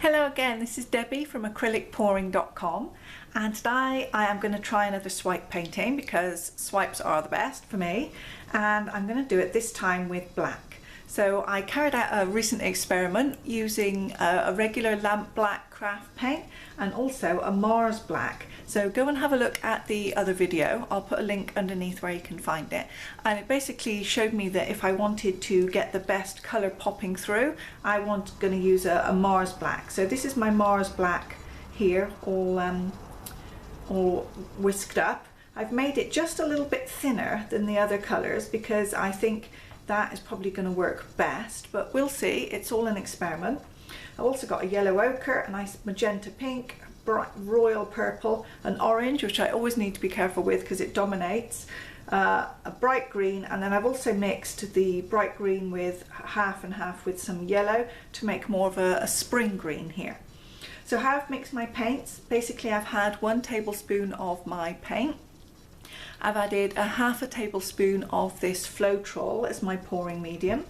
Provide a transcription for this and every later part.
Hello again, this is Debbie from acrylicpouring.com, and today I am going to try another swipe painting because swipes are the best for me, and I'm going to do it this time with black. So I carried out a recent experiment using a regular lamp black craft paint and also a Mars black. So go and have a look at the other video. I'll put a link underneath where you can find it. And it basically showed me that if I wanted to get the best colour popping through, I was going to use a Mars black. So this is my Mars black here, all whisked up. I've made it just a little bit thinner than the other colours because I think that is probably going to work best, but we'll see. It's all an experiment. I've also got a yellow ochre, a nice magenta pink, bright royal purple, an orange, which I always need to be careful with because it dominates, a bright green, and then I've also mixed the bright green with half and half with some yellow to make more of a spring green here. So how I've mixed my paints, basically I've had 1 tablespoon of my paint. I've added a half a tablespoon of this Floetrol as my pouring medium,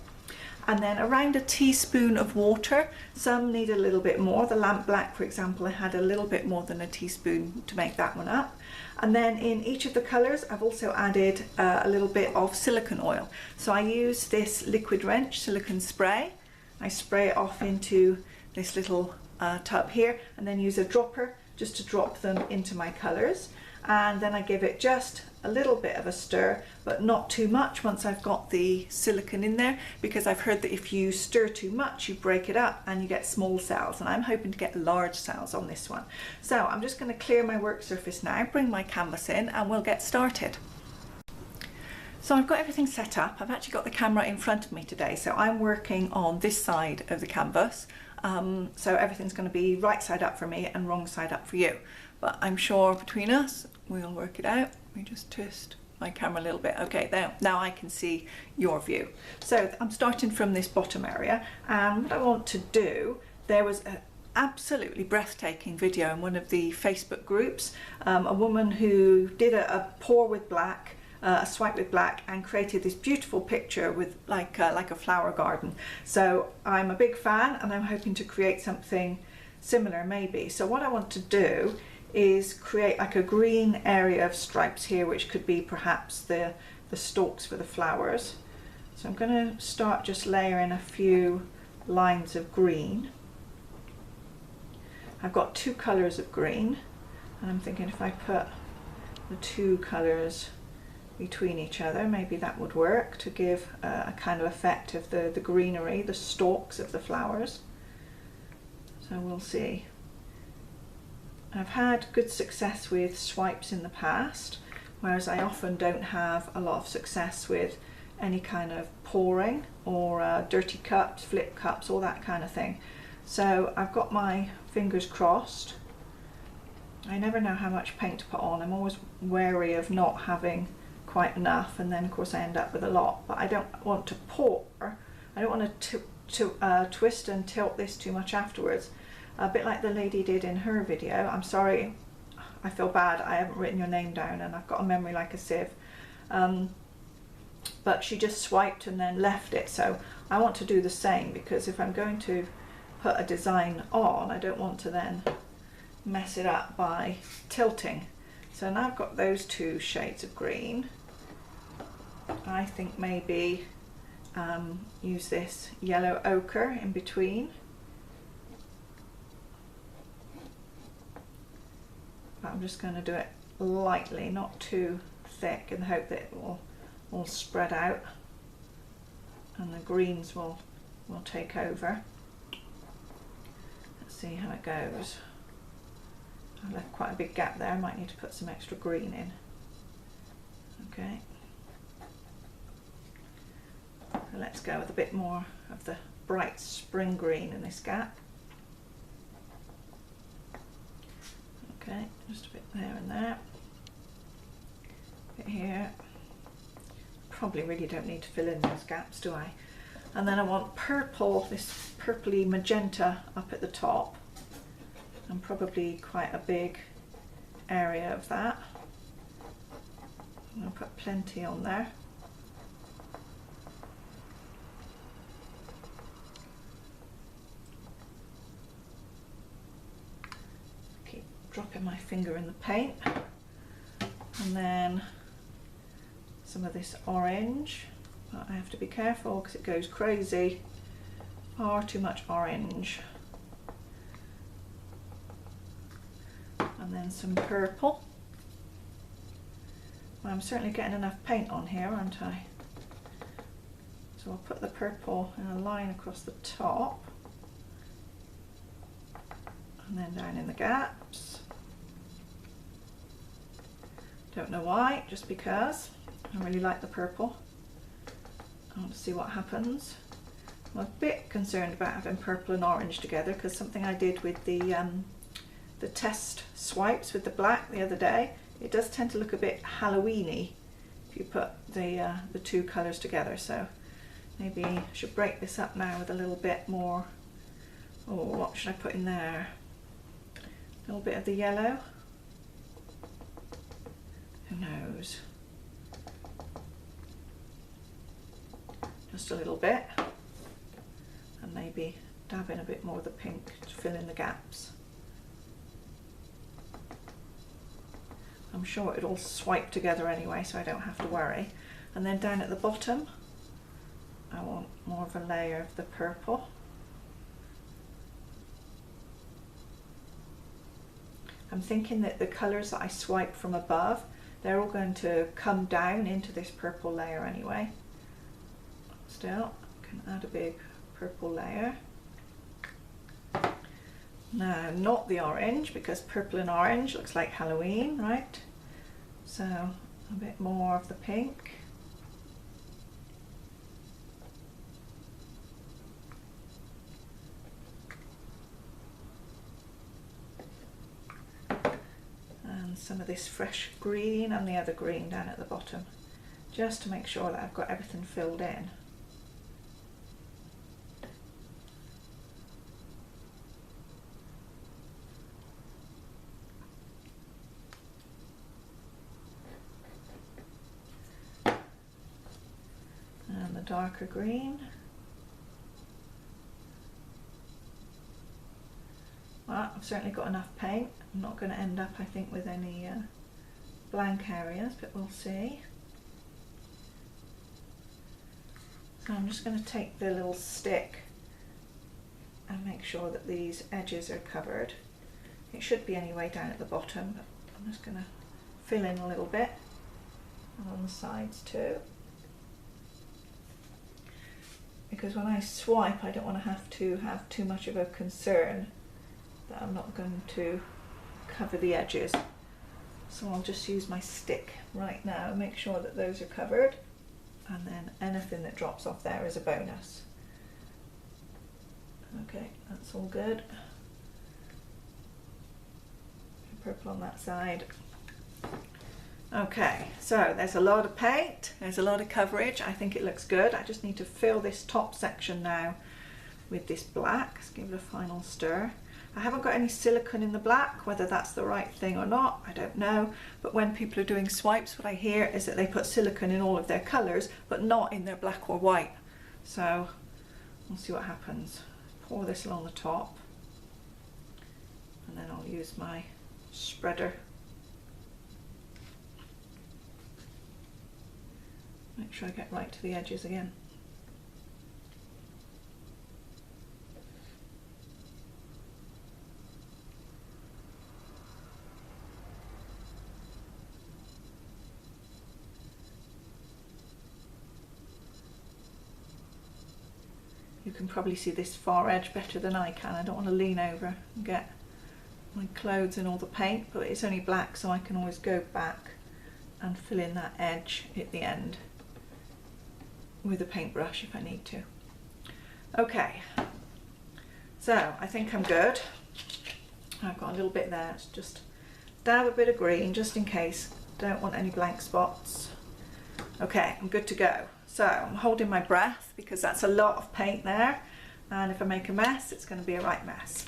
and then around a teaspoon of water. Some need a little bit more. The lamp black, for example, I had a little bit more than a teaspoon to make that one up. And then in each of the colours I've also added a little bit of silicone oil. So I use this liquid wrench silicone spray. I spray it off into this little tub here, and then use a dropper just to drop them into my colours. And then I give it just a little bit of a stir, but not too much once I've got the silicone in there, because I've heard that if you stir too much you break it up and you get small cells, and I'm hoping to get large cells on this one. So I'm just going to clear my work surface now, bring my canvas in, and we'll get started. So I've got everything set up. I've actually got the camera in front of me today, so I'm working on this side of the canvas. So everything's going to be right side up for me and wrong side up for you. But I'm sure between us we'll work it out. Let me just twist my camera a little bit. Okay, now I can see your view. So I'm starting from this bottom area, and what I want to do, there was an absolutely breathtaking video in one of the Facebook groups, a woman who did a pour with black, a swipe with black, and created this beautiful picture with like a flower garden. So I'm a big fan, and I'm hoping to create something similar maybe. So what I want to do is create like a green area of stripes here, which could be perhaps the stalks for the flowers. So I'm going to start just layering a few lines of green. I've got 2 colours of green, and I'm thinking if I put the 2 colours between each other, maybe that would work to give a kind of effect of the greenery, the stalks of the flowers. So we'll see. I've had good success with swipes in the past, whereas I often don't have a lot of success with any kind of pouring or dirty cups, flip cups, all that kind of thing. So I've got my fingers crossed. I never know how much paint to put on. I'm always wary of not having quite enough, and then of course I end up with a lot. But I don't want to pour. I don't want to twist and tilt this too much afterwards. A bit like the lady did in her video. I'm sorry, I feel bad, I haven't written your name down and I've got a memory like a sieve. But she just swiped and then left it. So I want to do the same, because if I'm going to put a design on, I don't want to then mess it up by tilting. So now I've got those 2 shades of green. I think maybe use this yellow ochre in between. I'm just going to do it lightly, not too thick, in the hope that it will all spread out and the greens will take over. Let's see how it goes. I left quite a big gap there. I might need to put some extra green in. Okay. So let's go with a bit more of the bright spring green in this gap. Okay, just a bit there and there, a bit here. Probably really don't need to fill in those gaps, do I? And then I want purple, this purpley magenta up at the top, and probably quite a big area of that. I'm going to put plenty on there. dropping my finger in the paint. And then some of this orange, but I have to be careful because it goes crazy. Far too much orange. And then some purple. Well, I'm certainly getting enough paint on here, aren't I? So I'll put the purple in a line across the top and then down in the gaps. Don't know why, just because I really like the purple. I want to see what happens. I'm a bit concerned about having purple and orange together because something I did with the test swipes with the black the other day, it does tend to look a bit Halloween-y if you put the two colours together. So maybe I should break this up now with a little bit more. Oh, what should I put in there? A little bit of the yellow. Who knows? Just a little bit. And maybe dab in a bit more of the pink to fill in the gaps. I'm sure it'll swipe together anyway, so I don't have to worry. And then down at the bottom, I want more of a layer of the purple. I'm thinking that the colours that I swipe from above, they're all going to come down into this purple layer anyway. Still, I can add a big purple layer. Now, not the orange, because purple and orange looks like Halloween, right? So, a bit more of the pink. And some of this fresh green and the other green down at the bottom, just to make sure that I've got everything filled in. And the darker green. Well, I've certainly got enough paint. I'm not going to end up, I think, with any blank areas, but we'll see. So I'm just going to take the little stick and make sure that these edges are covered. It should be anyway down at the bottom, but I'm just going to fill in a little bit, and on the sides too. Because when I swipe, I don't want to have too much of a concern that I'm not going to cover the edges. So I'll just use my stick right now and make sure that those are covered, and then anything that drops off there is a bonus. Okay, that's all good. Purple on that side. Okay, so there's a lot of paint, there's a lot of coverage. I think it looks good. I just need to fill this top section now with this black. Let's give it a final stir. I haven't got any silicone in the black, whether that's the right thing or not, I don't know. But when people are doing swipes, what I hear is that they put silicone in all of their colours, but not in their black or white. So we'll see what happens. Pour this along the top, and then I'll use my spreader. Make sure I get right to the edges again. You can probably see this far edge better than I can. I don't want to lean over and get my clothes in all the paint, but it's only black, so I can always go back and fill in that edge at the end with a paintbrush if I need to. Okay, so I think I'm good. I've got a little bit there. Let's just dab a bit of green just in case. Don't want any blank spots. Okay, I'm good to go. So I'm holding my breath because that's a lot of paint there, and if I make a mess, it's going to be a right mess.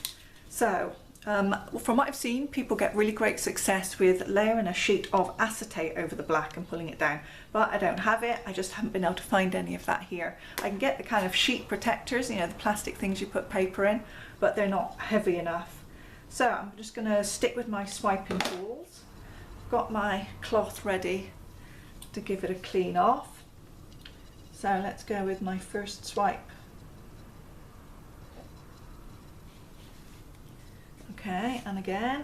So from what I've seen, people get really great success with layering a sheet of acetate over the black and pulling it down, but I don't have it. I just haven't been able to find any of that here. I can get the kind of sheet protectors, you know, the plastic things you put paper in, but they're not heavy enough. So I'm just going to stick with my swiping tools. Got my cloth ready to give it a clean off. So let's go with my first swipe. Okay, and again.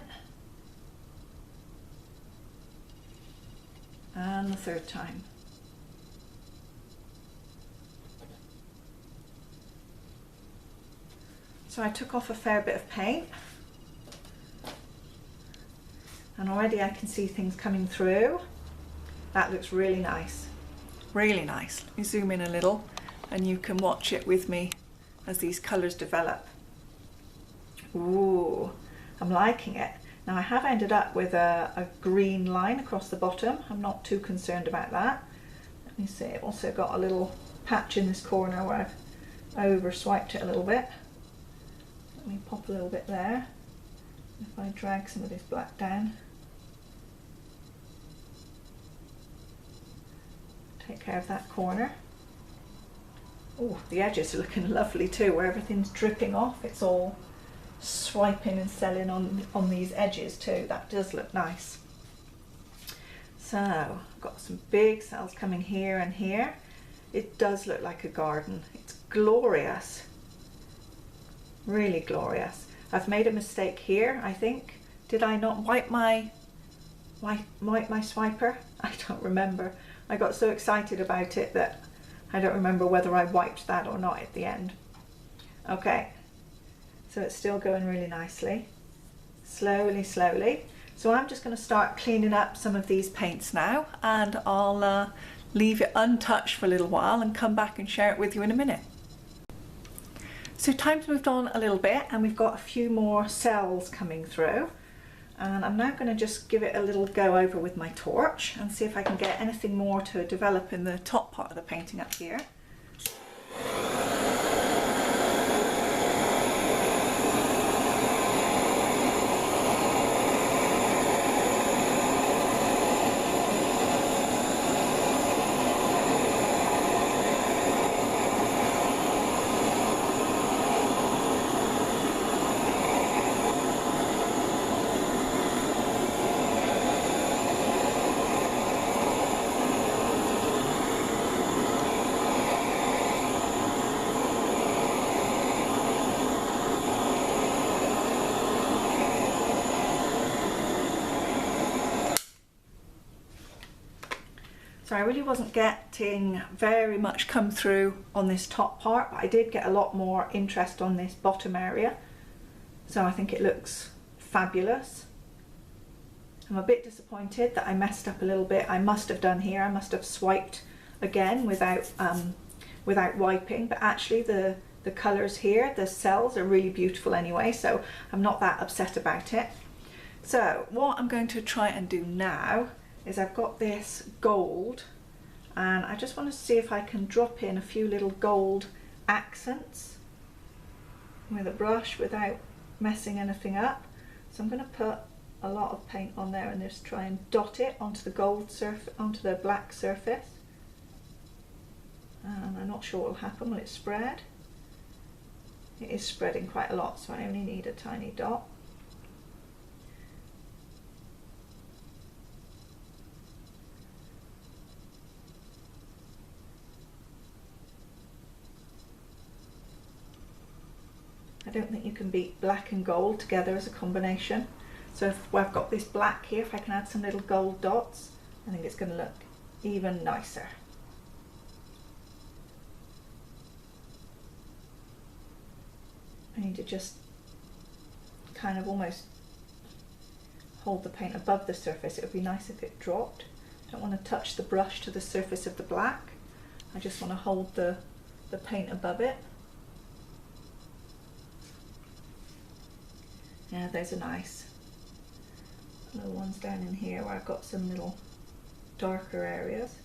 And the third time. So I took off a fair bit of paint. And already I can see things coming through. That looks really nice. Really nice. Let me zoom in a little and you can watch it with me as these colours develop. Ooh, I'm liking it. Now I have ended up with a green line across the bottom. I'm not too concerned about that. Let me see, I've also got a little patch in this corner where I've over swiped it a little bit. Let me pop a little bit there. If I drag some of this black down. Take care of that corner. Oh, the edges are looking lovely too, where everything's dripping off. It's all swiping and selling on these edges too. That does look nice. So, I've got some big cells coming here and here. It does look like a garden. It's glorious. Really glorious. I've made a mistake here, I think. Did I not wipe my swiper? I don't remember. I got so excited about it that I don't remember whether I wiped that or not at the end. Okay, so it's still going really nicely. Slowly, slowly. So I'm just going to start cleaning up some of these paints now, and I'll leave it untouched for a little while and come back and share it with you in a minute. So time's moved on a little bit and we've got a few more cells coming through. And I'm now going to just give it a little go over with my torch and see if I can get anything more to develop in the top part of the painting up here. So I really wasn't getting very much come through on this top part, but I did get a lot more interest on this bottom area. So I think it looks fabulous. I'm a bit disappointed that I messed up a little bit. I must have done here, I must have swiped again without wiping, but actually the colours here, the cells are really beautiful anyway, so I'm not that upset about it. So what I'm going to try and do now is I've got this gold and I just want to see if I can drop in a few little gold accents with a brush without messing anything up. So I'm going to put a lot of paint on there and just try and dot it onto the onto the black surface. And I'm not sure what will happen. Will it spread? It is spreading quite a lot, so I only need a tiny dot. I don't think you can beat black and gold together as a combination. So if I've got this black here, if I can add some little gold dots, I think it's going to look even nicer. I need to just kind of almost hold the paint above the surface. It would be nice if it dropped. I don't want to touch the brush to the surface of the black. I just want to hold the paint above it. Yeah, those are nice. Little ones down in here where I've got some little darker areas.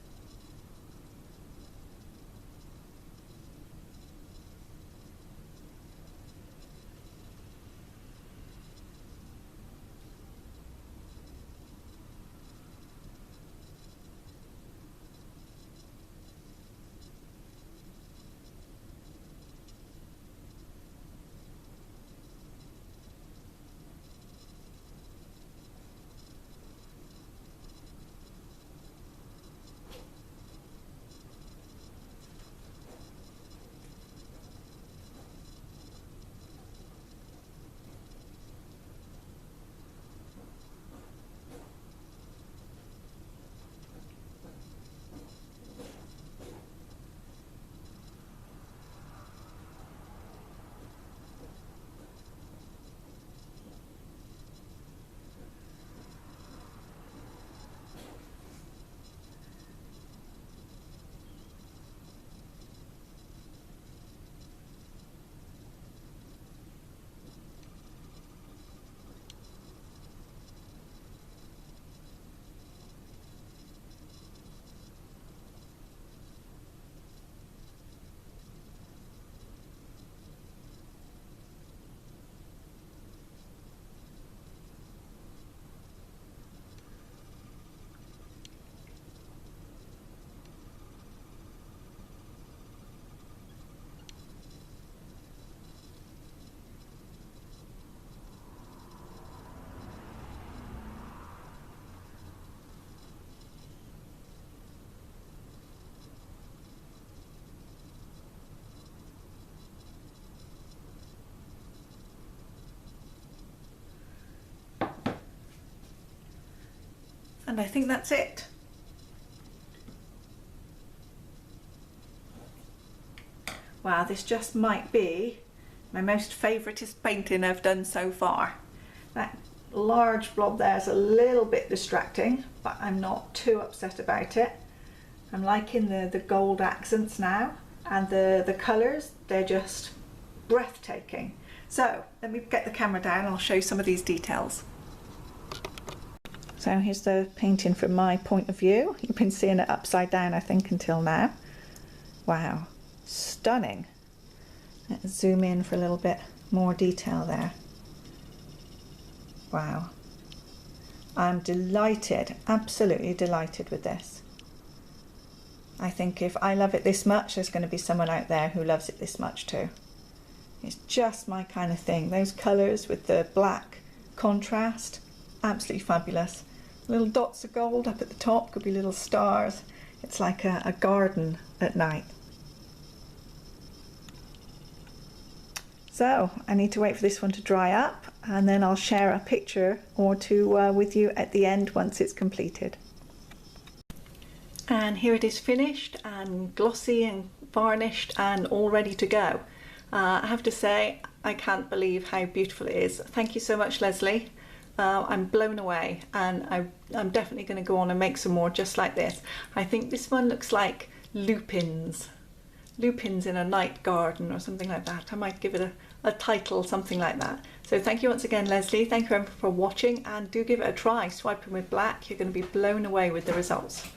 and I think that's it. Wow, this just might be my most favouriteest painting I've done so far. That large blob there is a little bit distracting, but I'm not too upset about it. I'm liking the gold accents now, and the colours, they're just breathtaking. So let me get the camera down and I'll show you some of these details. So here's the painting from my point of view. You've been seeing it upside down, I think, until now. Wow, stunning. Let's zoom in for a little bit more detail there. Wow. I'm delighted, absolutely delighted with this. I think if I love it this much, there's going to be someone out there who loves it this much too. It's just my kind of thing. Those colours with the black contrast, absolutely fabulous. Little dots of gold up at the top, could be little stars. It's like a garden at night. So I need to wait for this one to dry up, and then I'll share a picture or two with you at the end once it's completed. And here it is finished and glossy and varnished and all ready to go. I have to say, I can't believe how beautiful it is. Thank you so much, Leslie. I'm blown away, and I'm definitely going to go on and make some more just like this. I think this one looks like lupins in a night garden or something like that. I might give it a title, something like that. So thank you once again, Leslie. Thank you everyone for watching, and do give it a try. Swiping with black, you're going to be blown away with the results.